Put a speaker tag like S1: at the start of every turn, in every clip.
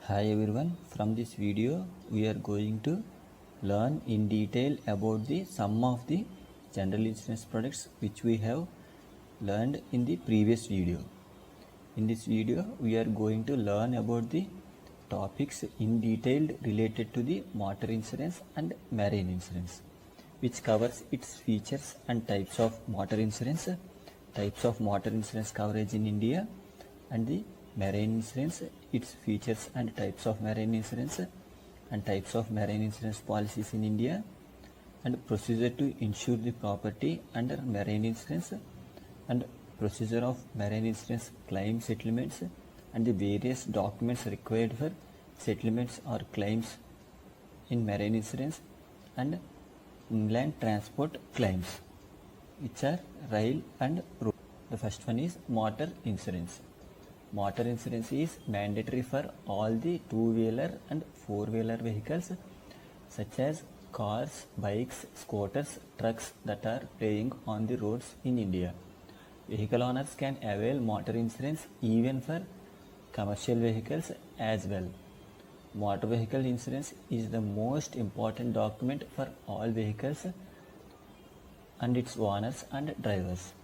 S1: Hi everyone, from this video we are going to learn in detail about the sum of the general insurance products which we have learned in the previous video. In this video we are going to learn about the topics in detail related to the motor insurance and marine insurance, which covers its features and types of motor insurance, types of motor insurance coverage in India, and the marine insurance, its features and types of marine insurance, and types of marine insurance policies in India, and procedure to insure the property under marine insurance, and procedure of marine insurance claim settlements, and the various documents required for settlements or claims in marine insurance, and inland transport claims, which are rail and road. The first one is motor insurance. Motor insurance is mandatory for all the two-wheeler and four-wheeler vehicles such as cars, bikes, scooters, trucks that are plying on the roads in India. Vehicle owners can avail motor insurance even for commercial vehicles as well. Motor vehicle insurance is the most important document for all vehicles and its owners and drivers.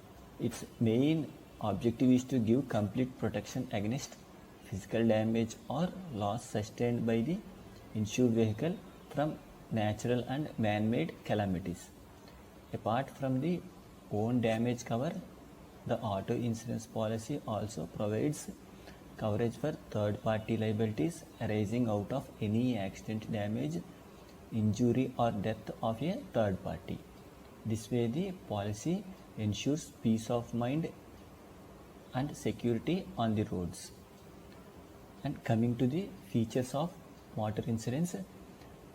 S1: Its main objective is to give complete protection against physical damage or loss sustained by the insured vehicle from natural and man-made calamities. Apart from the own damage cover, the auto insurance policy also provides coverage for third-party liabilities arising out of any accident, damage, injury or death of a third party. This way the policy ensures peace of mind and security on the roads. And coming to the features of motor insurance,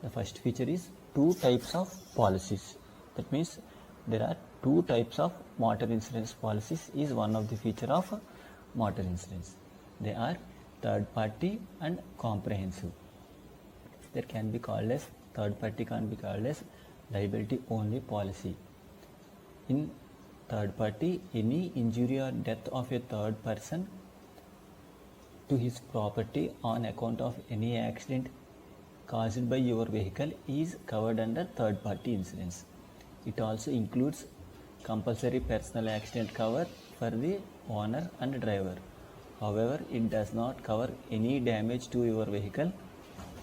S1: the first feature is two types of policies. That means there are two types of motor insurance policies is one of the feature of motor insurance. They are third party and comprehensive. There can be called as third party, can be called as liability only policy. In third party, any injury or death of a third person to his property on account of any accident caused by your vehicle is covered under third party insurance. It also includes compulsory personal accident cover for the owner and driver. However, it does not cover any damage to your vehicle.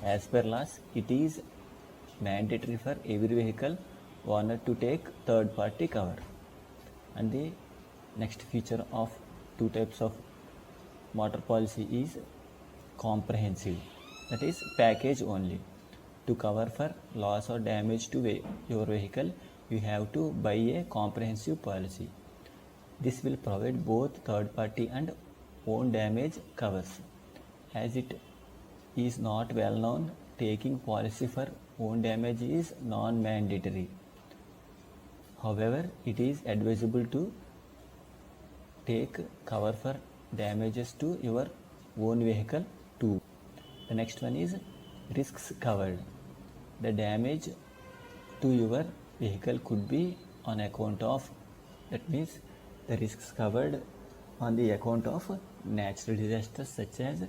S1: As per laws, it is mandatory for every vehicle owner to take third party cover. And the next feature of two types of motor policy is comprehensive, that is package only. To cover for loss or damage to your vehicle, you have to buy a comprehensive policy. This will provide both third party and own damage covers. As it is not well known, taking policy for own damage is non-mandatory. However, it is advisable to take cover for damages to your own vehicle too. The next one is risks covered. The damage to your vehicle could be on account of, that means the risks covered on the account of natural disasters such as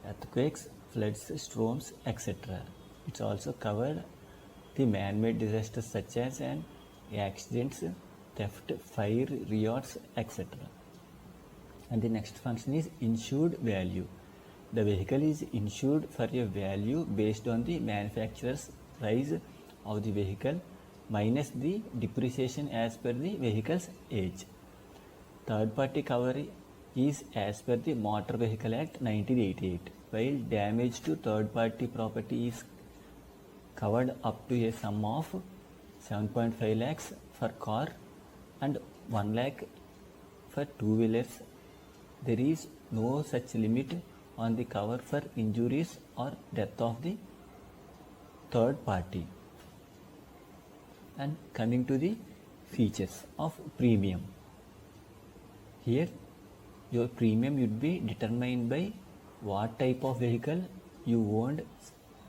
S1: earthquakes, floods, storms, etc. It's also covered the man-made disasters such as accidents, theft, fire, riots, etc. And the next function is insured value. The vehicle is insured for a value based on the manufacturer's price of the vehicle minus the depreciation as per the vehicle's age. Third party cover is as per the Motor Vehicle Act 1988, while damage to third party property is covered up to a sum of 7.5 lakhs for car and 1 lakh for two-wheelers. There is no such limit on the cover for injuries or death of the third party. And coming to the features of premium. Here your premium would be determined by what type of vehicle you owned,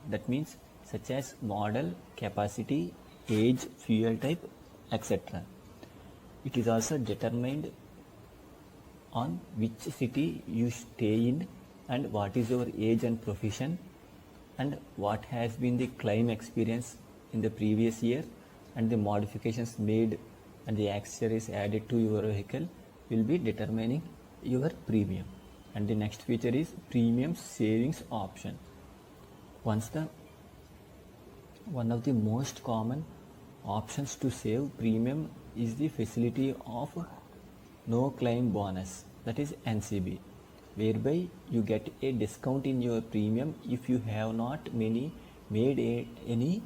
S1: that means such as model, capacity, age, fuel type, etc. It is also determined on which city you stay in and what is your age and profession, and what has been the claim experience in the previous year, and the modifications made and the accessories added to your vehicle will be determining your premium. And the next feature is premium savings option. One of the most common options to save premium is the facility of no claim bonus, that is NCB, whereby you get a discount in your premium if you have not made any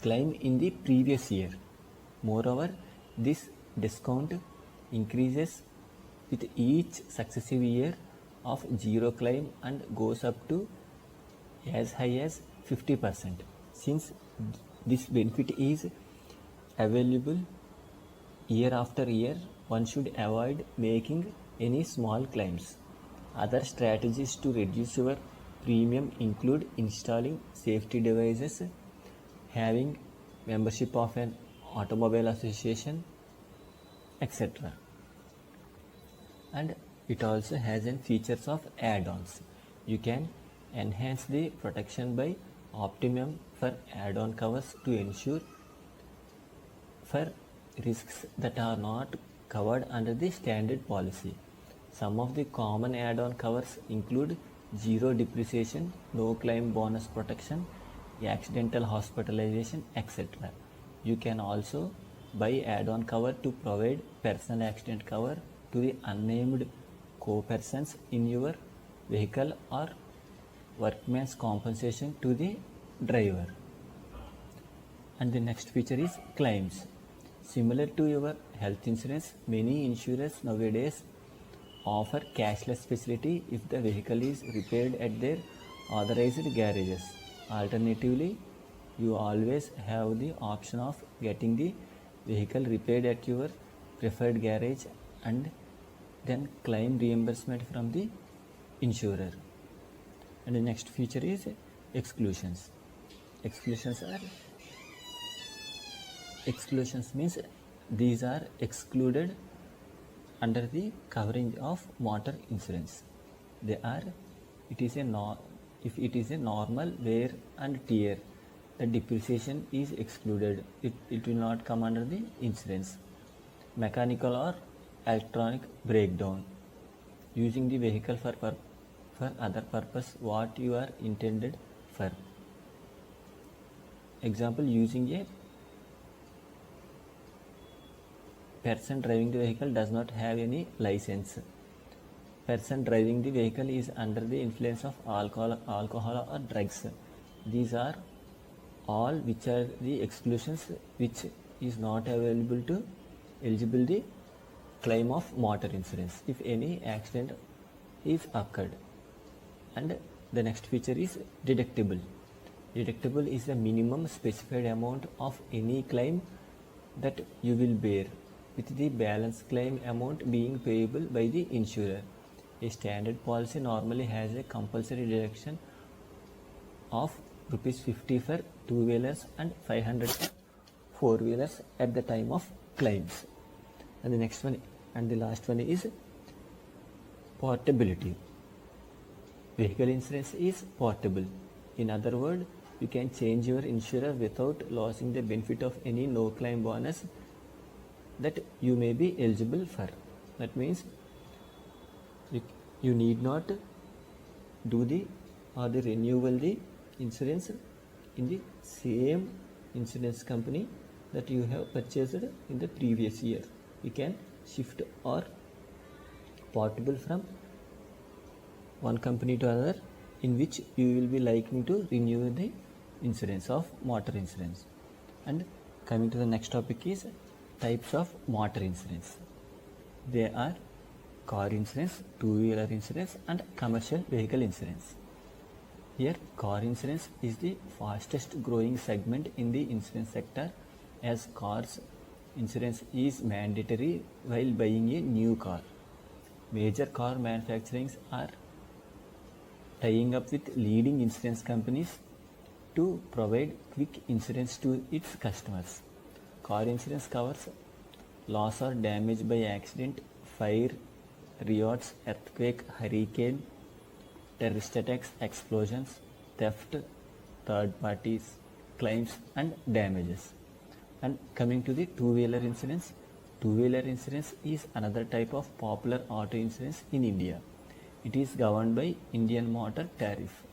S1: claim in the previous year. Moreover, this discount increases with each successive year of zero claim and goes up to as high as 50%. Since this benefit is available year after year, one should avoid making any small claims. Other strategies to reduce your premium include installing safety devices, having membership of an automobile association, etc. And it also has features of add-ons. You can enhance the protection by optimum for add-on covers to ensure for risks that are not covered under the standard policy. Some of the common add-on covers include zero depreciation, no claim bonus protection, accidental hospitalization, etc. You can also buy add-on cover to provide personal accident cover to the unnamed co-persons in your vehicle, or workman's compensation to the driver. And the next feature is claims. Similar to your health insurance, many insurers nowadays offer cashless facility if the vehicle is repaired at their authorized garages. Alternatively, you always have the option of getting the vehicle repaired at your preferred garage and then claim reimbursement from the insurer. And the next feature is exclusions. Exclusions means these are excluded under the covering of motor insurance. If it is a normal wear and tear, the depreciation is excluded. It will not come under the insurance. Mechanical or electronic breakdown, using the vehicle for other purpose what you are intended for. Example, using a person driving the vehicle does not have any license. Person driving the vehicle is under the influence of alcohol or drugs. These are all which are the exclusions which is not eligible the claim of motor insurance if any accident is occurred. And the next feature is deductible. Deductible is the minimum specified amount of any claim that you will bear, with the balance claim amount being payable by the insurer. A standard policy normally has a compulsory deduction of ₹50 for two-wheelers and 500 for four-wheelers at the time of claims. And the next one and the last one is portability. Vehicle insurance is portable. In other words, you can change your insurer without losing the benefit of any no claim bonus that you may be eligible for. That means you need not do the renewal the insurance in the same insurance company that you have purchased in the previous year. You can shift or portable from one company to another in which you will be liking to renew the insurance of motor insurance. And coming to the next topic is types of motor insurance. They are car insurance, two-wheeler insurance and commercial vehicle insurance. Here, car insurance is the fastest growing segment in the insurance sector, as cars insurance is mandatory while buying a new car. Major car manufacturers are tying up with leading insurance companies to provide quick insurance to its customers. Car insurance covers loss or damage by accident, fire, riots, earthquake, hurricane, terrorist attacks, explosions, theft, third parties, claims and damages. And coming to the two-wheeler insurance, two-wheeler insurance is another type of popular auto insurance in India. It is governed by Indian Motor Tariff.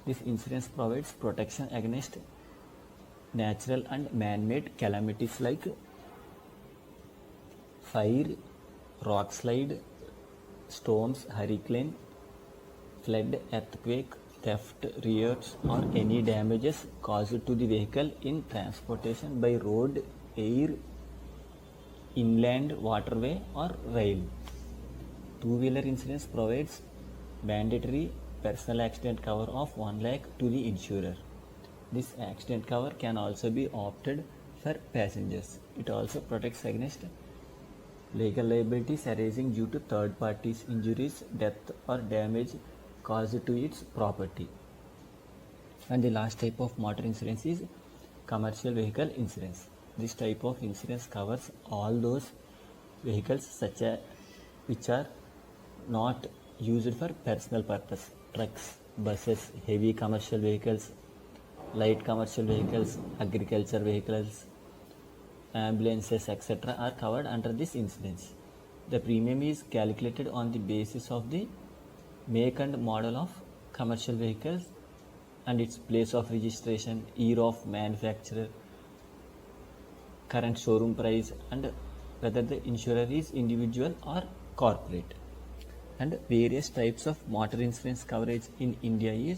S1: This insurance provides protection against natural and man-made calamities like fire, rock slide, storms, hurricane, flood, earthquake, theft, riots, or any damages caused to the vehicle in transportation by road, air, inland waterway or rail. Two-wheeler insurance provides mandatory personal accident cover of 1 lakh to the insurer. This accident cover can also be opted for passengers. It also protects against legal liabilities arising due to third parties' injuries, death or damage caused to its property. And the last type of motor insurance is commercial vehicle insurance. This type of insurance covers all those vehicles which are not used for personal purpose. Trucks, buses, heavy commercial vehicles, light commercial vehicles, agriculture vehicles, ambulances, etc. are covered under this insurance. The premium is calculated on the basis of the make and model of commercial vehicles and its place of registration, year of manufacture, current showroom price, and whether the insurer is individual or corporate. And various types of motor insurance coverage in India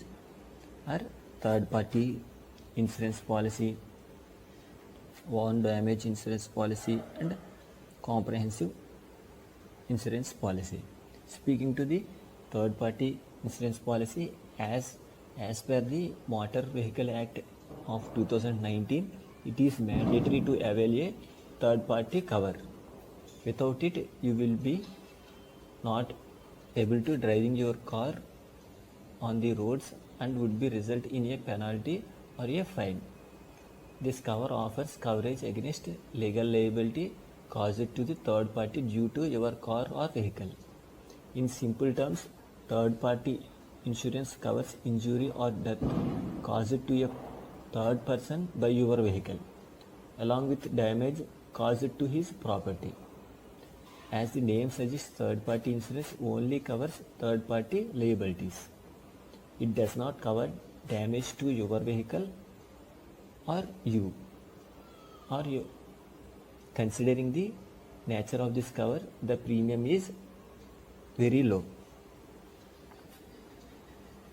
S1: are third party insurance policy, own damage insurance policy, and comprehensive insurance policy. Speaking to the third party insurance policy, as per the Motor Vehicle Act of 2019, it is mandatory to avail a third party cover. Without it, you will be not able to driving your car on the roads and would be result in a penalty or a fine. This cover offers coverage against legal liability caused to the third party due to your car or vehicle. In simple terms, third party insurance covers injury or death caused to a third person by your vehicle, along with damage caused to his property. As the name suggests, third party insurance only covers third party liabilities. It does not cover damage to your vehicle or you. Considering the nature of this cover, the premium is very low.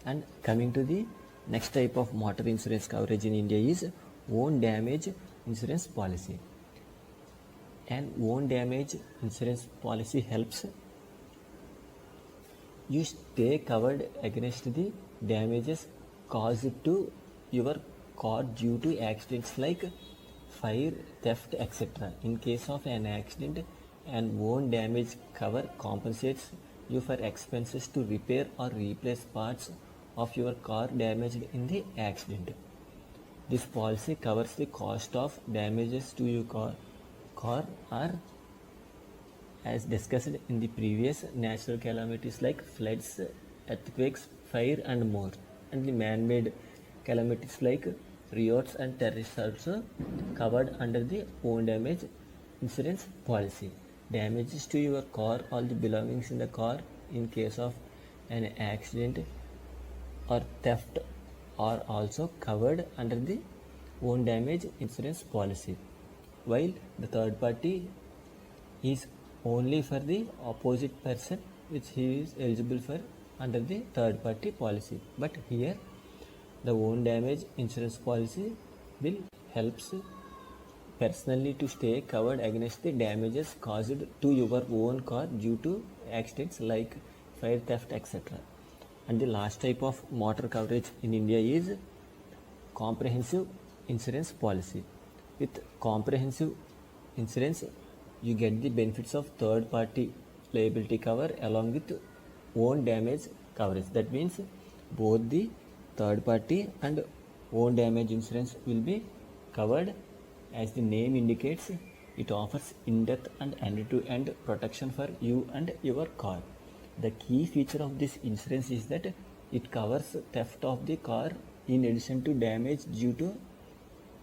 S1: And coming to the next type of motor insurance coverage in India is own damage insurance policy. An own damage insurance policy helps you stay covered against the damages caused to your car due to accidents like fire, theft, etc. In case of an accident, an own damage cover compensates you for expenses to repair or replace parts of your car damaged in the accident. This policy covers the cost of damages to your car or, as discussed in the previous, natural calamities like floods, earthquakes, fire and more, and the man-made calamities like riots and terrorists also covered under the own damage insurance policy. Damages to your car, all the belongings in the car in case of an accident or theft are also covered under the own damage insurance policy, while the third party is only for the opposite person which he is eligible for under the third party policy. But here the own damage insurance policy will helps personally to stay covered against the damages caused to your own car due to accidents like fire, theft, etc. And the last type of motor coverage in India is comprehensive insurance policy. With comprehensive insurance, you get the benefits of third party liability cover along with own damage coverage. That means both the third party and own damage insurance will be covered. As the name indicates, it offers in-depth and end-to-end protection for you and your car. The key feature of this insurance is that It covers theft of the car in addition to damage due to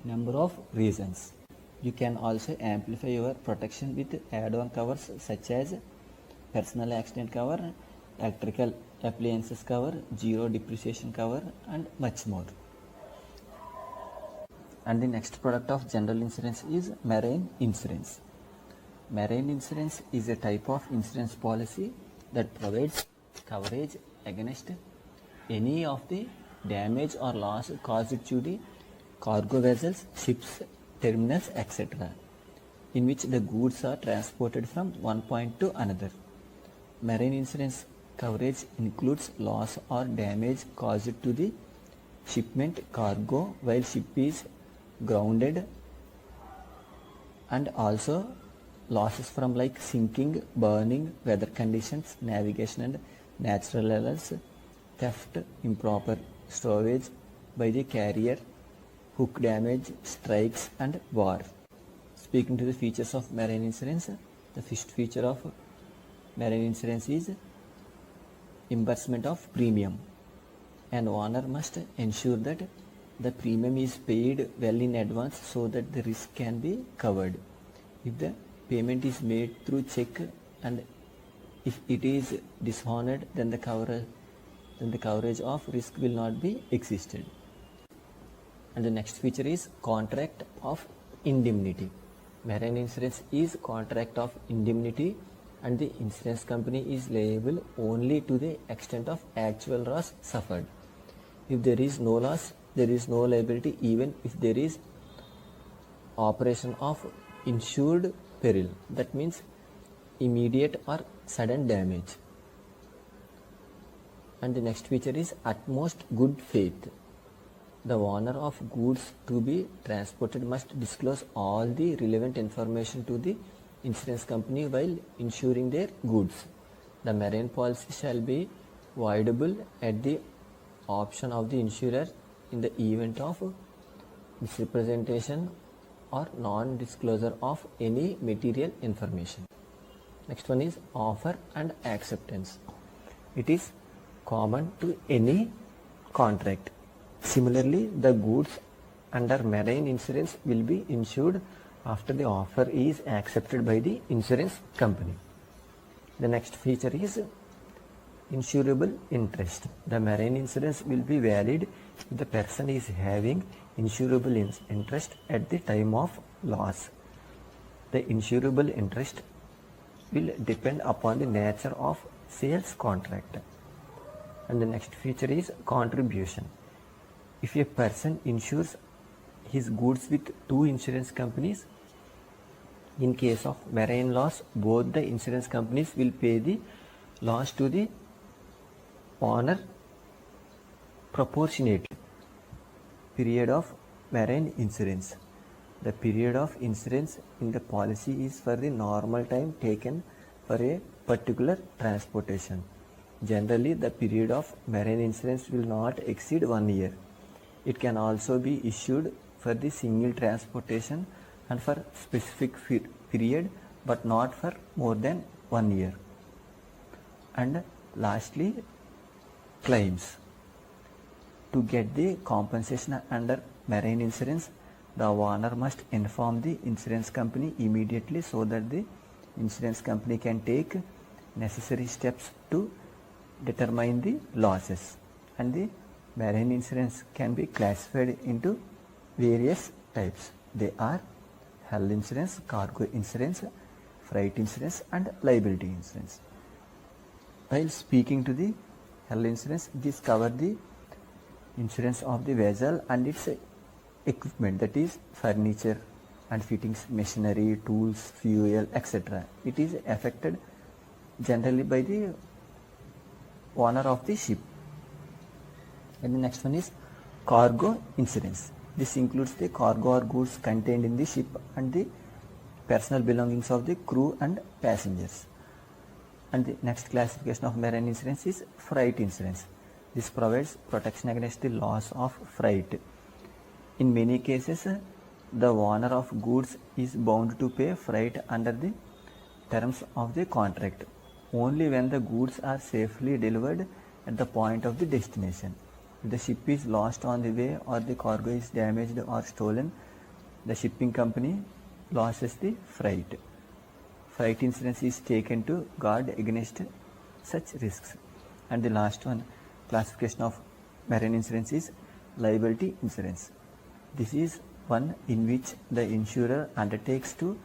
S1: number of reasons. You can also amplify your protection with add-on covers such as personal accident cover, electrical appliances cover, zero depreciation cover, and much more. And the next product of general insurance is marine insurance. Marine insurance is a type of insurance policy that provides coverage against any of the damage or loss caused to the cargo vessels, ships, terminals, etc., in which the goods are transported from one point to another. Marine insurance coverage includes loss or damage caused to the shipment cargo while ship is grounded, and also losses from like sinking, burning, weather conditions, navigation and natural errors, theft, improper storage by the carrier, hook damage, strikes and war. Speaking to the features of marine insurance, the first feature of marine insurance is reimbursement of premium. An owner must ensure that the premium is paid well in advance so that the risk can be covered. If the payment is made through check and if it is dishonored, then the coverage of risk will not be existed. And the next feature is contract of indemnity. Marine insurance is contract of indemnity, and the insurance company is liable only to the extent of actual loss suffered. If there is no loss, there is no liability even if there is operation of insured peril. That means immediate or sudden damage. And the next feature is utmost good faith. The owner of goods to be transported must disclose all the relevant information to the insurance company while insuring their goods. The marine policy shall be voidable at the option of the insurer in the event of misrepresentation or non-disclosure of any material information. Next one is offer and acceptance. It is common to any contract. Similarly, the goods under marine insurance will be insured after the offer is accepted by the insurance company. The next feature is insurable interest. The marine insurance will be valid if the person is having insurable interest at the time of loss. The insurable interest will depend upon the nature of sales contract. And the next feature is contribution. If a person insures his goods with two insurance companies, in case of marine loss, both the insurance companies will pay the loss to the owner proportionately. Period of marine insurance. The period of insurance in the policy is for the normal time taken for a particular transportation. Generally, the period of marine insurance will not exceed 1 year. It can also be issued for the single transportation and for specific period, but not for more than 1 year. And lastly, claims. To get the compensation under marine insurance, the owner must inform the insurance company immediately so that the insurance company can take necessary steps to determine the losses. And the marine insurance can be classified into various types. They are hull insurance, cargo insurance, freight insurance and liability insurance. While speaking to the hull insurance, this covers the insurance of the vessel and its equipment, that is furniture and fittings, machinery, tools, fuel, etc. It is affected generally by the owner of the ship. And the next one is cargo insurance. This includes the cargo or goods contained in the ship and the personal belongings of the crew and passengers. And the next classification of marine insurance is freight insurance. This provides protection against the loss of freight. In many cases, the owner of goods is bound to pay freight under the terms of the contract. Only when the goods are safely delivered at the point of the destination. If the ship is lost on the way or the cargo is damaged or stolen, the shipping company loses the freight. Freight insurance is taken to guard against such risks. And the last one, classification of marine insurance is liability insurance. This is one in which the insurer undertakes to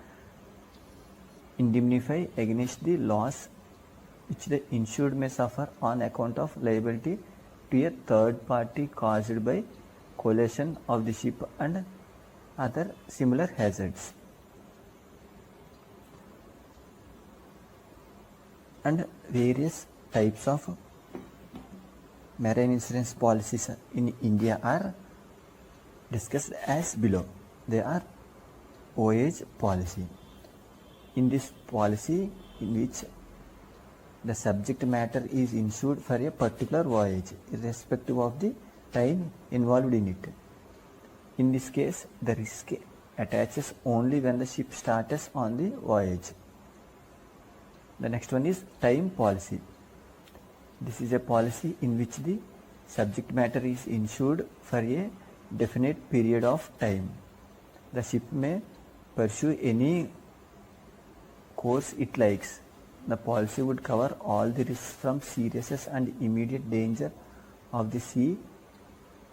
S1: indemnify against the loss which the insured may suffer on account of liability to a third party caused by collision of the ship and other similar hazards. And various types of marine insurance policies in India are discussed as below. They are voyage policy. In this policy, in which the subject matter is insured for a particular voyage, irrespective of the time involved in it. In this case, the risk attaches only when the ship starts on the voyage. The next one is time policy. This is a policy in which the subject matter is insured for a definite period of time. The ship may pursue any course it likes. The policy would cover all the risks from serious and immediate danger of the sea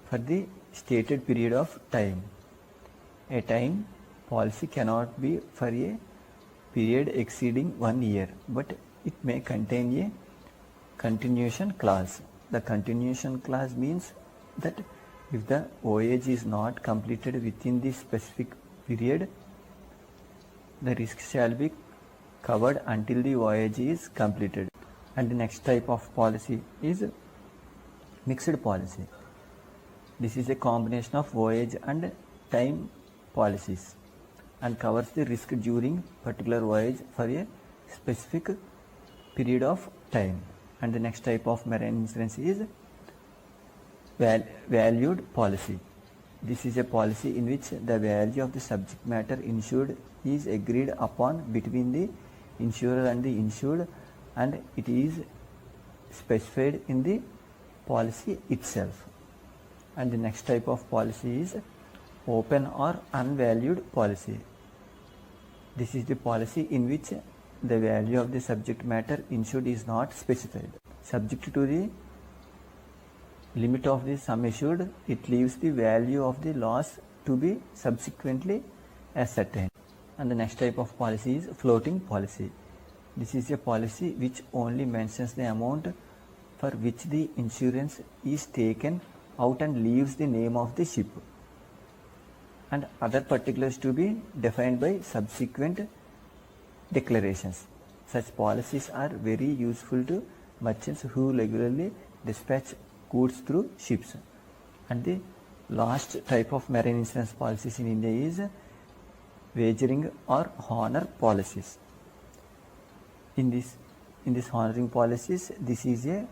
S1: for the stated period of time. A time policy cannot be for a period exceeding 1 year, but it may contain a continuation clause. The continuation clause means that if the voyage is not completed within the specific period, the risk shall be covered until the voyage is completed. And the next type of policy is mixed policy. This is a combination of voyage and time policies and covers the risk during particular voyage for a specific period of time. And the next type of marine insurance is valued policy. This is a policy in which the value of the subject matter insured is agreed upon between the insurer and the insured, and it is specified in the policy itself. And the next type of policy is open or unvalued policy. This is the policy in which the value of the subject matter insured is not specified. Subject to the limit of the sum assured, it leaves the value of the loss to be subsequently ascertained. And the next type of policy is floating policy. This is a policy which only mentions the amount for which the insurance is taken out and leaves the name of the ship and other particulars to be defined by subsequent declarations. Such policies are very useful to merchants who regularly dispatch goods through ships. And the last type of marine insurance policies in India is wagering or honor policies. In this honoring policies, this is a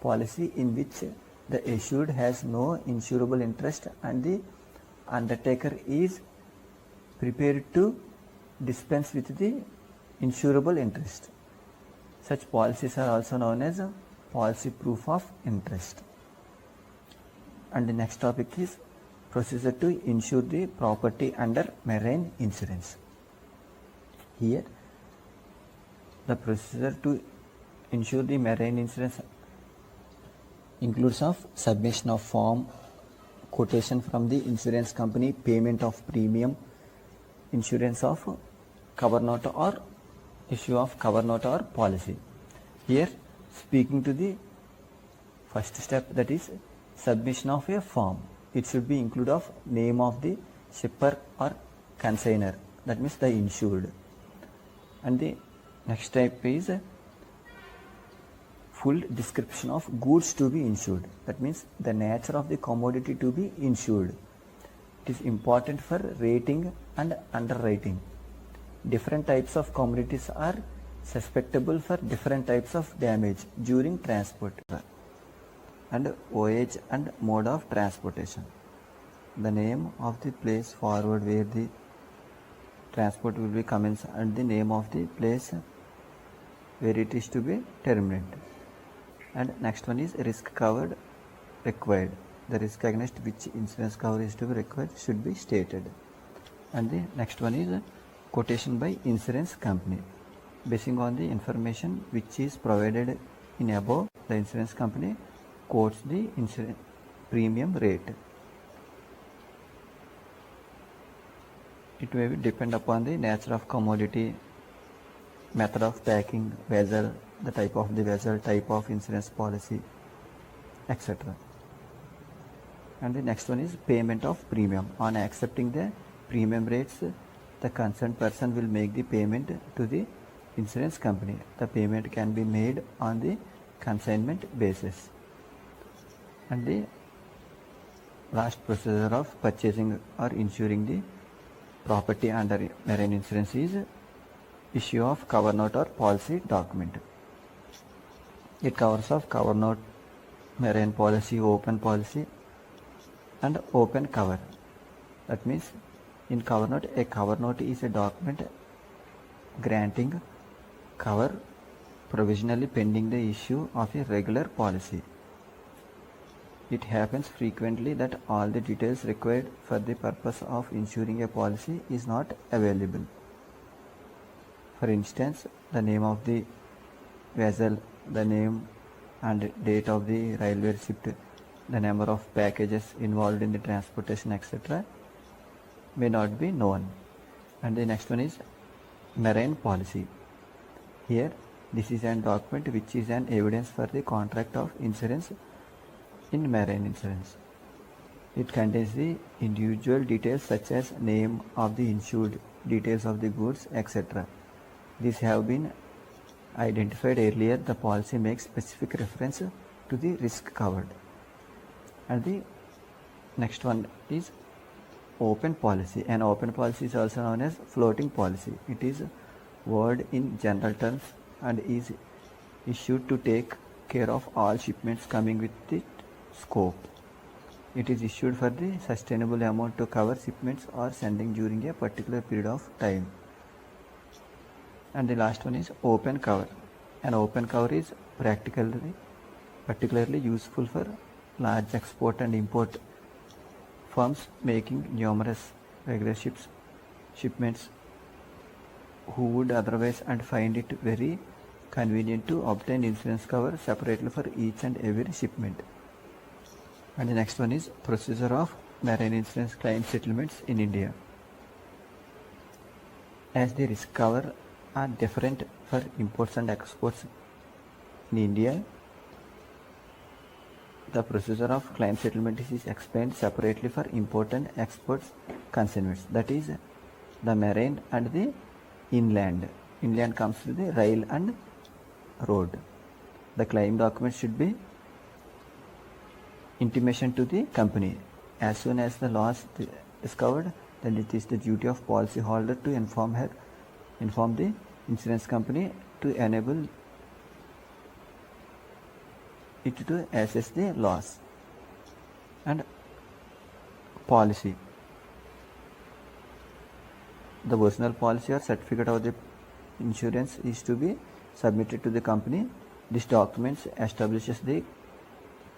S1: policy in which the assured has no insurable interest and the undertaker is prepared to dispense with the insurable interest. Such policies are also known as policy proof of interest. And the next topic is procedure to insure the property under marine insurance. Here, the procedure to insure the marine insurance includes of submission of form, quotation from the insurance company, payment of premium, insurance of cover note or issue of cover note or policy. Here, speaking to the first step, that is submission of a form. It should be include of name of the shipper or consignor, that means the insured. And the next type is full description of goods to be insured, that means the nature of the commodity to be insured. It is important for rating and underwriting. Different types of commodities are susceptible for different types of damage during transport. And voyage and mode of transportation. The name of the place forward where the transport will be commenced and the name of the place where it is to be terminated. And next one is risk covered required. The risk against which insurance cover is to be required should be stated. And the next one is quotation by insurance company. Basing on the information which is provided in above, the insurance company quotes the insurance premium rate. It may depend upon the nature of commodity, method of packing, vessel, the type of the vessel, type of insurance policy, etc. And the next one is payment of premium. On accepting the premium rates, the concerned person will make the payment to the insurance company. The payment can be made on the consignment basis. And the last procedure of purchasing or insuring the property under marine insurance is issue of cover note or policy document. It covers of cover note, marine policy, open policy, and open cover. That means in cover note, a cover note is a document granting cover provisionally pending the issue of a regular policy. It happens frequently that all the details required for the purpose of insuring a policy is not available. For instance, the name of the vessel, the name and date of the railway receipt, the number of packages involved in the transportation, etc. may not be known. And the next one is marine policy. Here, this is an document which is an evidence for the contract of insurance in marine insurance. It contains the individual details such as name of the insured, details of the goods, etc. These have been identified earlier. The policy makes specific reference to the risk covered. And the next one is open policy. An open policy is also known as floating policy. It is a word in general terms and is issued to take care of all shipments coming with it scope. It is issued for the sustainable amount to cover shipments or sending during a particular period of time. And the last one is open cover. An open cover is particularly useful for large export and import firms making numerous regular shipments who would otherwise and find it very convenient to obtain insurance cover separately for each and every shipment. And the next one is procedure of marine insurance claim settlements in India. As the risk cover are different for imports and exports in India, the procedure of claim settlement is explained separately for import and exports consignments. That is the marine and the inland. Inland comes to the rail and road. The claim document should be intimation to the company. As soon as the loss is discovered, then it is the duty of policyholder to inform the insurance company to enable it to assess the loss. And policy. The original policy or certificate of the insurance is to be submitted to the company. This document establishes the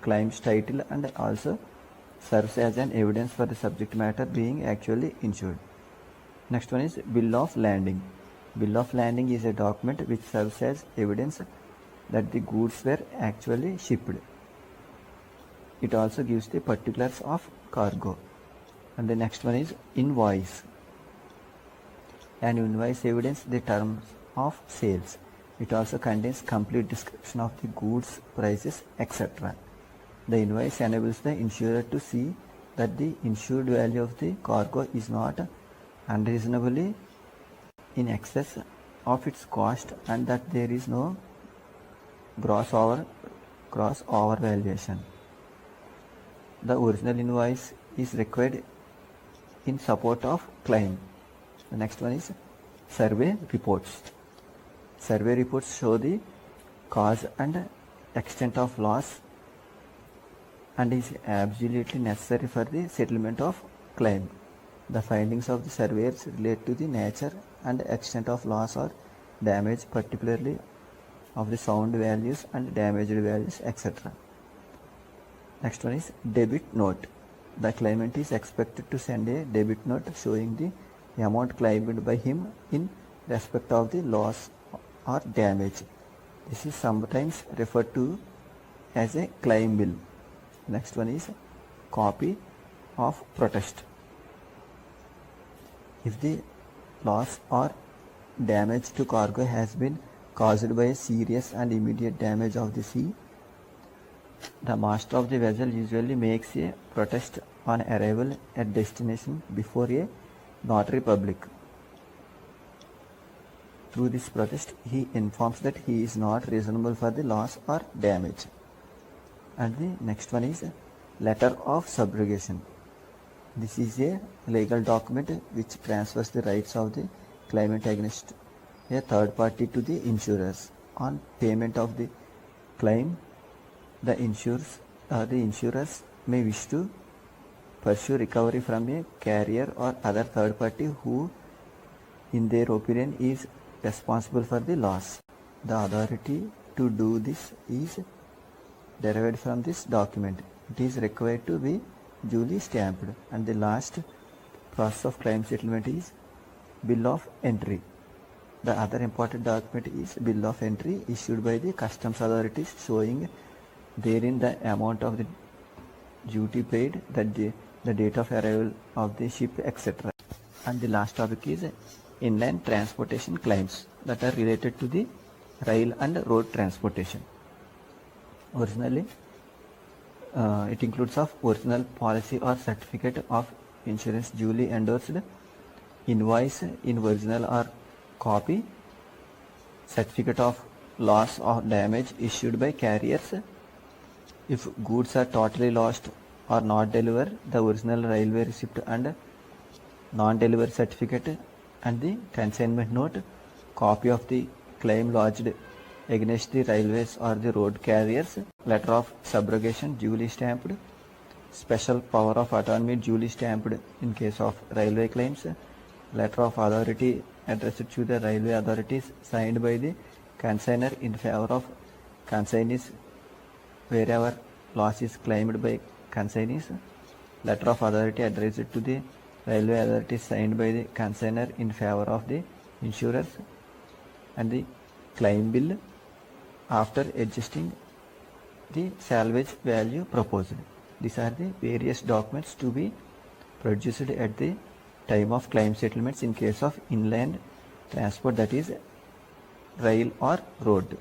S1: claims title and also serves as an evidence for the subject matter being actually insured. Next one is bill of landing. Bill of landing is a document which serves as evidence that the goods were actually shipped. It also gives the particulars of cargo. And the next one is invoice. An invoice evidence the terms of sales. It also contains complete description of the goods, prices, etc. The invoice enables the insurer to see that the insured value of the cargo is not unreasonably in excess of its cost and that there is no gross overvaluation. The original invoice is required in support of claim. The next one is survey reports. Survey reports show the cause and extent of loss and is absolutely necessary for the settlement of claim. The findings of the surveyors relate to the nature and extent of loss or damage, particularly of the sound values and damaged values, etc. Next one is debit note. The claimant is expected to send a debit note showing the amount claimed by him in respect of the loss or damage. This is sometimes referred to as a claim bill. Next one is copy of protest. If the loss or damage to cargo has been caused by a serious and immediate damage of the sea, the master of the vessel usually makes a protest on arrival at destination before a notary public. Through this protest, he informs that he is not reasonable for the loss or damage. And the next one is letter of subrogation. This is a legal document which transfers the rights of the claimant against a third party to the insurers. On payment of the claim, the insurers may wish to pursue recovery from a carrier or other third party who, in their opinion, is responsible for the loss. The authority to do this is derived from this document. It is required to be duly stamped. And the last process of claim settlement is bill of entry. The other important document is bill of entry issued by the customs authorities, showing therein the amount of the duty paid, the date of arrival of the ship, etc. And the last topic is inland transportation claims that are related to the rail and road transportation. Originally, it includes of original policy or certificate of insurance duly endorsed, invoice in original or copy, certificate of loss or damage issued by carriers. If goods are totally lost or not delivered, the original railway receipt and non-delivery certificate and the consignment note, copy of the claim lodged against the railways or the road carriers, letter of subrogation duly stamped, special power of attorney duly stamped in case of railway claims, letter of authority addressed to the railway authorities signed by the consigner in favor of consignees wherever loss is claimed by consignees, letter of authority addressed to the railway authorities signed by the consigner in favor of the insurers, and the claim bill after adjusting the salvage value proposed. These are the various documents to be produced at the time of claim settlements in case of inland transport, that is rail or road.